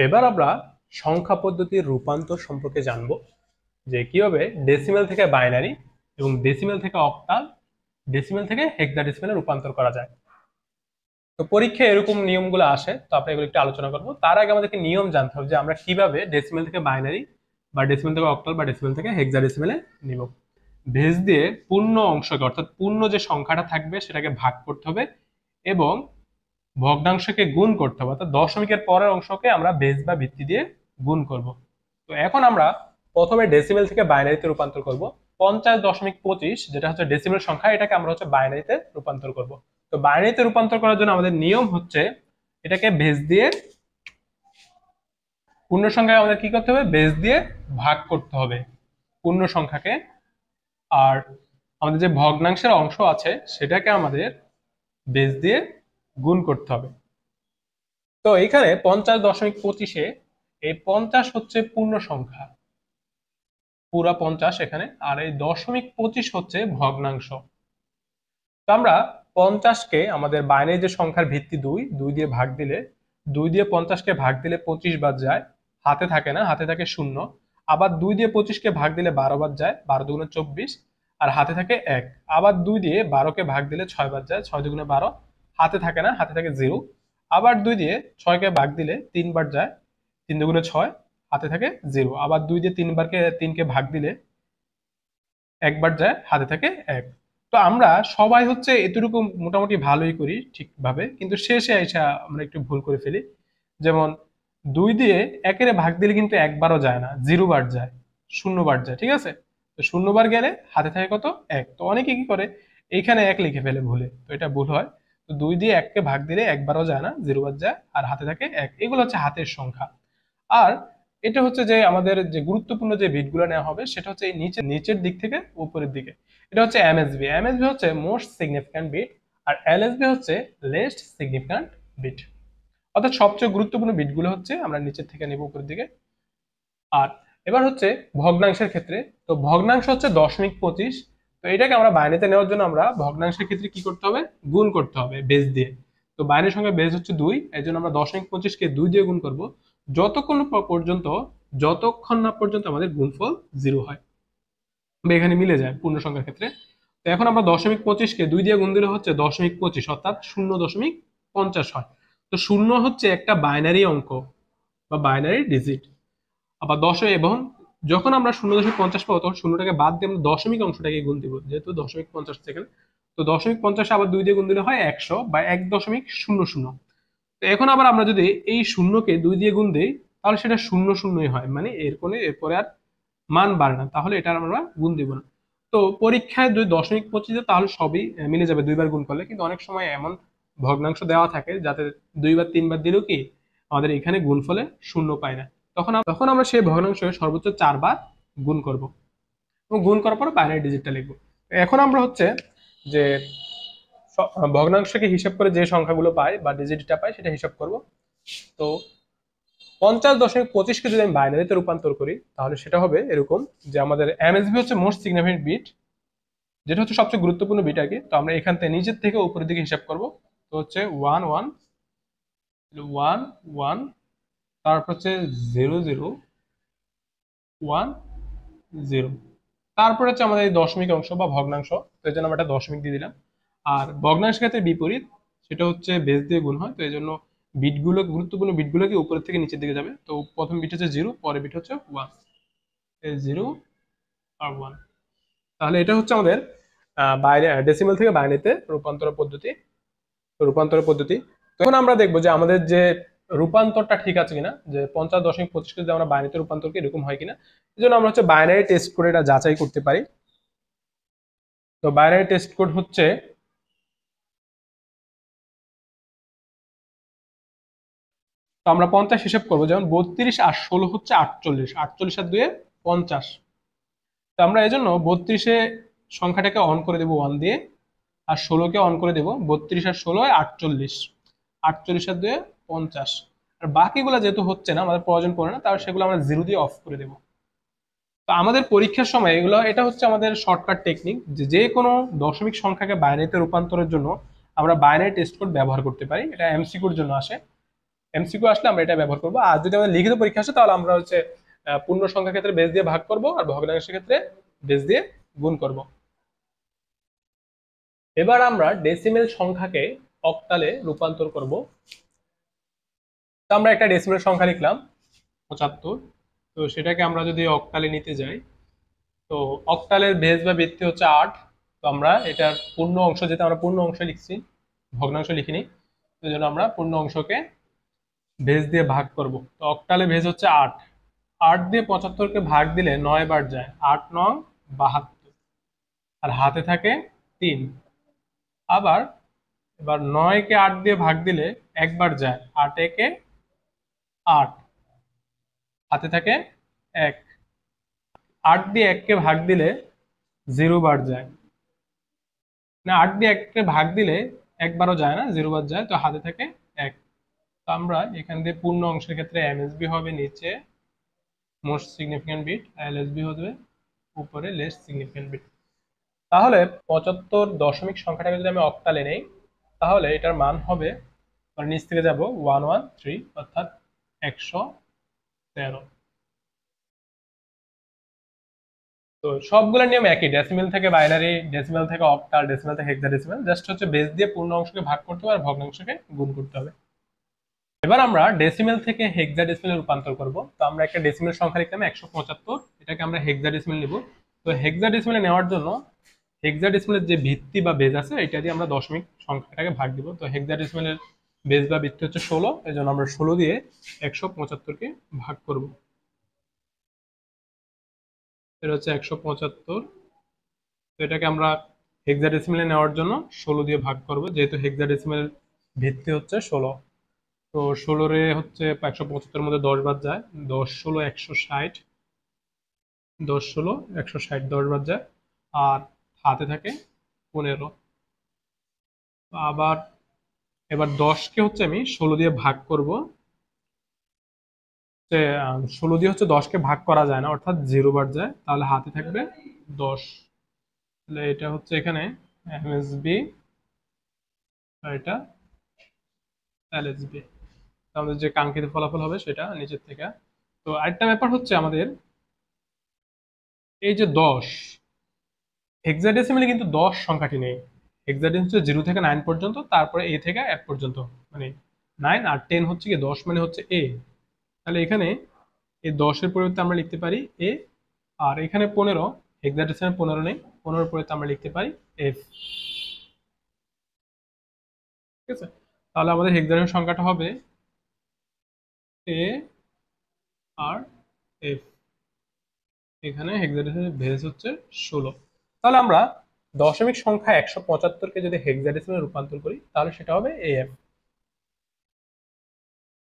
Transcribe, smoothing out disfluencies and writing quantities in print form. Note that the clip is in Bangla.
এবার আমরা সংখ্যা পদ্ধতির রূপান্তর সম্পর্কে জানবো যে কিভাবে ডেসিমেল থেকে বাইনারি এবং ডেসিমেল থেকে অক্টাল, ডেসিমেল থেকে হেক্সাডেসিমেলে রূপান্তর করা যায়। তো পরীক্ষায় এরকম নিয়মগুলো আসে, তো আমরা এগুলো একটু আলোচনা করবো। তার আগে আমাদেরকে নিয়ম জানতে হবে যে আমরা কিভাবে ডেসিমেল থেকে বাইনারি বা ডেসিমেল থেকে অক্টাল বা ডেসিমেল থেকে হেক্সাডেসিমেলে নিব। বেস দিয়ে পূর্ণ অংশকে অর্থাৎ পূর্ণ যে সংখ্যাটা থাকবে সেটাকে ভাগ করতে হবে এবং ভগ্নাংশকে গুণ করতে হবে, অর্থাৎ দশমিকের পরের অংশকে আমরা বেস বা ভিত্তি দিয়ে গুণ করব। তো এখন আমরা প্রথমে ডেসিমেল থেকে বাইনারিতে রূপান্তর করব। 50.25 যেটা হচ্ছে ডেসিমেল সংখ্যা, এটাকে আমরা হচ্ছে বাইনারিতে রূপান্তর করব। তো বাইনারিতে রূপান্তর করার জন্য আমাদের নিয়ম হচ্ছে এটাকে বেস দিয়ে, পূর্ণ সংখ্যাকে আমাদের কি করতে হবে, বেস দিয়ে ভাগ করতে হবে পূর্ণ সংখ্যাকে। আর আমাদের যে ভগ্নাংশের অংশ আছে সেটাকে আমাদের বেস দিয়ে গুণ করতে হবে। তো এখানে 50.25-এ এই 50 হচ্ছে পূর্ণ সংখ্যা, পুরা 50 এখানে, আর এই 0.25 হচ্ছে ভগ্নাংশ। তো আমরা 50-কে আমাদের বাইনারি যে সংখ্যার ভিত্তি 2 দিয়ে ভাগ দিলে, 2 দিয়ে 50-কে ভাগ দিলে 25 বাদ যায়, হাতে থাকে না, হাতে থাকে 0। আবার 2 দিয়ে 25-কে ভাগ দিলে 12 বাদ যায়, 12 দুগুণে 24, আর হাতে থাকে 1। আবার 2 দিয়ে 12-কে ভাগ দিলে 6 বাদ যায়, 6 দুগুণে 12, হাতে থাকে না, হাতে থাকে 0। আবার 2 দিয়ে 6-কে ভাগ দিলে 3 বার যায়, 3 দুগুণে 6, হাতে থাকে 0। আবার 2 দিয়ে 3কে ভাগ দিলে 1 বার যায়, হাতে থাকে 1। তো আমরা সবাই হচ্ছে এতটুকু মোটামুটি ভালোই করি ঠিকভাবে, কিন্তু শেষে এসে আমরা একটু ভুল করে ফেলি। যেমন 2 দিয়ে 1-এর ভাগ দিলে কিন্তু 1 বারও যায় না, 0 বার যায়, 0 বার যায়, ঠিক আছে? তো 0 বার গেলে হাতে থাকে কত, 1। তো অনেকে কি করে, এইখানে 1 লিখে ফেলে ভুলে, তো এটা ভুল হয়। তো 2 দিয়ে 1-কে ভাগ দিলে 1 বারও যায় না, 0 বার যায়, আর হাতে থাকে 1। এগুলো হচ্ছে হাতের সংখ্যা। আর এটা হচ্ছে যে আমাদের যে গুরুত্বপূর্ণ যে বিটগুলো নেওয়া হবে সেটা হচ্ছে এই নিচের দিক থেকে উপরের দিকে। এটা হচ্ছে এমএসবি। এমএসবি হচ্ছে মোস্ট সিগনিফিক্যান্ট বিট, আর এলএসবি হচ্ছে লেস্ট সিগনিফিক্যান্ট বিট। অর্থাৎ সবচেয়ে গুরুত্বপূর্ণ বিটগুলো হচ্ছে আমরা নিচের থেকে নেব উপরের দিকে। আর এবার হচ্ছে ভগ্নাংশের ক্ষেত্রে, তো ভগ্নাংশ হচ্ছে 0.25। তো এটাকে আমরা বাইনারিতে নেওয়ার জন্য আমরা ভগ্নাংশের ক্ষেত্রে কি করতে হবে, গুণ করতে হবে বেস দিয়ে। তো বাইনারির সঙ্গে বেস হচ্ছে 2, এই জন্য আমরা 0.25-কে 2 দিয়ে গুণ করব যতক্ষণ না পর্যন্ত আমাদের গুণফল 0 হয় বা এখানে মিলে যায় পূর্ণ সংখ্যার ক্ষেত্রে। তো এখন আমরা 0.25-কে 2 দিয়ে গুণ দিলে হচ্ছে 0.25, অর্থাৎ 0.50 হয়। তো 0 হচ্ছে একটা বাইনারি অঙ্ক বা বাইনারি ডিজিট। আবার এবং যখন আমরা 0.50 পাবো তখন শূন্যটাকে বাদ দিয়ে আমরা দশমিক অংশটাকে গুণ দিব, যেহেতু 0.50 সেকেন্ড। তো 0.50 আবার 2 দিয়ে গুণ দিলে হয় 100 বা 1.00। তো এখন আবার আমরা যদি এই শূন্যকে 2 দিয়ে গুণ দিই তাহলে সেটা 00ই হয়, মানে এরপরে আর মান বাড়ে না, তাহলে এটা আমরা গুণ দিব না। তো পরীক্ষায় যদি 0.25 দেয় তাহলে সবই মিলে যাবে 2 বার গুণ করলে, কিন্তু অনেক সময় এমন ভগ্নাংশ দেওয়া থাকে যাতে 2 বার 3 বার দিলেও কি আমাদের এখানে গুণফলে 0 পাই না। তখন আমরা সেই ভগ্নাংশকে সর্বোচ্চ 4 বার গুণ করব এবং গুণ করার পর বাইনারি ডিজিটটা লিখবো। এখন আমরা হচ্ছে যে ভগ্নাংশকে হিসাব করে যে সংখ্যাগুলো পাই বা ডিজিটটা পাই সেটা হিসাব করব। তো 50.25-কে যদি আমি বাইনারিতে রূপান্তর করি তাহলে সেটা হবে এরকম যে আমাদের এমএসবি হচ্ছে মোস্ট সিগনিফিকেন্ট বিট, যেটা হচ্ছে সবচেয়ে গুরুত্বপূর্ণ বিট আর কি। তো আমরা এখান থেকে নিচের থেকে উপরের দিকে হিসাব করব। তো হচ্ছে 1 1 1 1, তারপর হচ্ছে 0 0 1 0, তারপর হচ্ছে আমাদের এই দশমিক অংশ বা ভগ্নাংশ, তো এই জন্য আমরা একটা দশমিক দিয়ে দিলাম। আর ভগ্নাংশের ক্ষেত্রে বিপরীত, সেটা হচ্ছে বেস দিয়ে গুণ হয়, তো এই জন্য বিটগুলো, গুরুত্বপূর্ণ বিটগুলো কি উপরের থেকে নিচের দিকে যাবে। তো প্রথম বিট হচ্ছে 0, পরের বিট হচ্ছে 1, 0 আর 1। তাহলে এটা হচ্ছে আমাদের বাইরে ডেসিমাল থেকে বাইনারিতে রূপান্তর পদ্ধতি। তো এখন আমরা দেখবো যে আমাদের যে রূপান্তরটা ঠিক আছে কিনা, যে 50.25-কে যদি আমরা বাইনারিতে রূপান্তর করি এরকম হয় কিনা। এই জন্য আমরা হচ্ছে বাইনারি টেস্ট করে এটা যাচাই করতে পারি। তো বাইনারি টেস্ট কোড হচ্ছে, তো আমরা 50 হিসাব করবো, যেমন 32 আর 16 হচ্ছে 48, 48 আর 2 50। তো আমরা এই জন্য 32-এ সংখ্যাটাকে অন করে দেবো 1 দিয়ে, আর 16-কে অন করে দেবো। 32 আর 16 48, 48 আর 2 50। আর বাকিগুলো যেহেতু হচ্ছে না, আমাদের প্রয়োজন পড়ে না, তাহলে সেগুলো আমরা 0 দিয়ে অফ করে দেবো। তো আমাদের পরীক্ষার সময় এটা হচ্ছে আমাদের শর্টকাট টেকনিক, যে যে কোনো দশমিক সংখ্যাকে বাইনারিতে রূপান্তরের জন্য আমরা বাইনারি টেস্ট কোড ব্যবহার করতে পারি। এটা এমসিকিউর জন্য আসে। এমসিকিউ আসলে আমরা এটা ব্যবহার করবো। আর যদি আমাদের লিখিত পরীক্ষা আসে তাহলে আমরা হচ্ছে পূর্ণ সংখ্যার ক্ষেত্রে বেস দিয়ে ভাগ করব আর ভগ্নাংশের ক্ষেত্রে বেস দিয়ে গুণ করব। এবার আমরা ডেসিমেল সংখ্যাকে অক্টালে রূপান্তর করব। তো আমরা একটা ডেসিমেল সংখ্যা লিখলাম 75। তো সেটাকে আমরা যদি অক্টালে নিতে যাই, তো অক্টালের বেস বা ভিত্তি হচ্ছে 8। তো আমরা এটার পূর্ণ অংশ, যেটা আমরা পূর্ণ অংশ লিখছি, ভগ্নাংশ লিখিনি, সেই জন্য আমরা পূর্ণ অংশকে বেস দিয়ে ভাগ করব। তো অক্টালে বেস হচ্ছে 8। 8 দিয়ে 75কে ভাগ দিলে 9 বার যায়, 8 9 72, আর হাতে থাকে 3। আবার এবার 9কে 8 দিয়ে ভাগ দিলে একবার যায়, 8 একে 8, হাতে থাকে 1। 8 দিয়ে 1কে ভাগ দিলে 0 বার যায়, না 8 দিয়ে 1কে ভাগ দিলে একবারও যায় না, 0 বার যায়, তো হাতে থাকে 1। তো আমরা এখান দিয়ে পূর্ণ অংশের ক্ষেত্রে এমএসবি হবে নিচে মোস্ট সিগনিফিক্যান্ট বিট, এলএসবি হবে উপরে লেস্ট সিগনিফিক্যান্ট বিট। তাহলে 75 দশমিক সংখ্যাটাকে যদি আমি অক্টালে নেই, তাহলে এটার মান হবে, নিচ থেকে যাব 113, অর্থাৎ 113। তো সবগুলোর নিয়ম একই, ডেসিমেল থেকে বাইনারি, ডেসিমেল থেকে অক্টাল, ডেসিমেল থেকে হেক্সাডেসিমেল, জাস্ট হচ্ছে বেস দিয়ে পূর্ণ অংশকে ভাগ করতে হবে আর ভগ্নাংশকে গুণ করতে হবে। এবার আমরা ডেসিমেল থেকে হেক্সাডেসিমেলে রূপান্তর করব। তো আমরা একটা ডেসিমেল সংখ্যা লিখলাম 175, এটাকে আমরা হেক্সাডেসিমেল নিব। তো হেক্সাডেসিমেলে নেওয়ার জন্য হেক্সাডেসিমেলের যে ভিত্তি বা বেজ আছে এটা দিয়ে আমরা দশমিক সংখ্যাটাকে ভাগ দিব। তো হেক্সাডেসিমেলের বেজ বা ভিত্তি হচ্ছে 16, এই জন্য আমরা 16 দিয়ে 175কে ভাগ করব। এটা হচ্ছে 175। তো এটাকে আমরা হেক্সাডেসিমেলে নেওয়ার জন্য 16 দিয়ে ভাগ করব, যেহেতু হেক্সাডেসিমেল ভিত্তি হচ্ছে 16। তো 16 রে হচ্ছে 175 মধ্যে 10 বাদ যায়, 10 16 160, 10 16 160, 10 বাদ যায়, আর হাতে থাকে 15। আবার এবার 10কে হচ্ছে আমি 16 দিয়ে ভাগ করব, যে 16 দিয়ে হচ্ছে 10কে ভাগ করা যায় না, অর্থাৎ 0 বার যায়, তাহলে হাতে থাকবে 10। তাহলে এটা হচ্ছে এখানে এমএসবি আর এটা এলএসবি। আমাদের যে কাঙ্ক্ষিত ফলাফল হবে সেটা নিচের থেকে। তো আরেকটা ব্যাপার হচ্ছে আমাদের এই যে 10, হেক্সাডেসিমেলে কিন্তু 10 সংখ্যাটি নেই। হেক্সাডেসিমেল হচ্ছে 0 থেকে 9 পর্যন্ত, তারপরে এ থেকে এফ পর্যন্ত, মানে 9 আর 10 হচ্ছে কি 10 মানে হচ্ছে এ। তাহলে এখানে এই 10-এর পরিবর্তে আমরা লিখতে পারি এ, আর এখানে 15, হেক্সাডেসিমেলে 15 নেই, 15-এর পরিবর্তে আমরা লিখতে পারি এফ। ঠিক আছে, তাহলে আমাদের হেক্সাডেসিমেল সংখ্যাটা হবে এ আর এফ। এখানে হেক্সাডেসিমেল বেস হচ্ছে 16। তাহলে আমরা দশমিক সংখ্যা 175কে যদি হেক্সাডেসিমেলে রূপান্তর করি তাহলে সেটা হবে এএফ।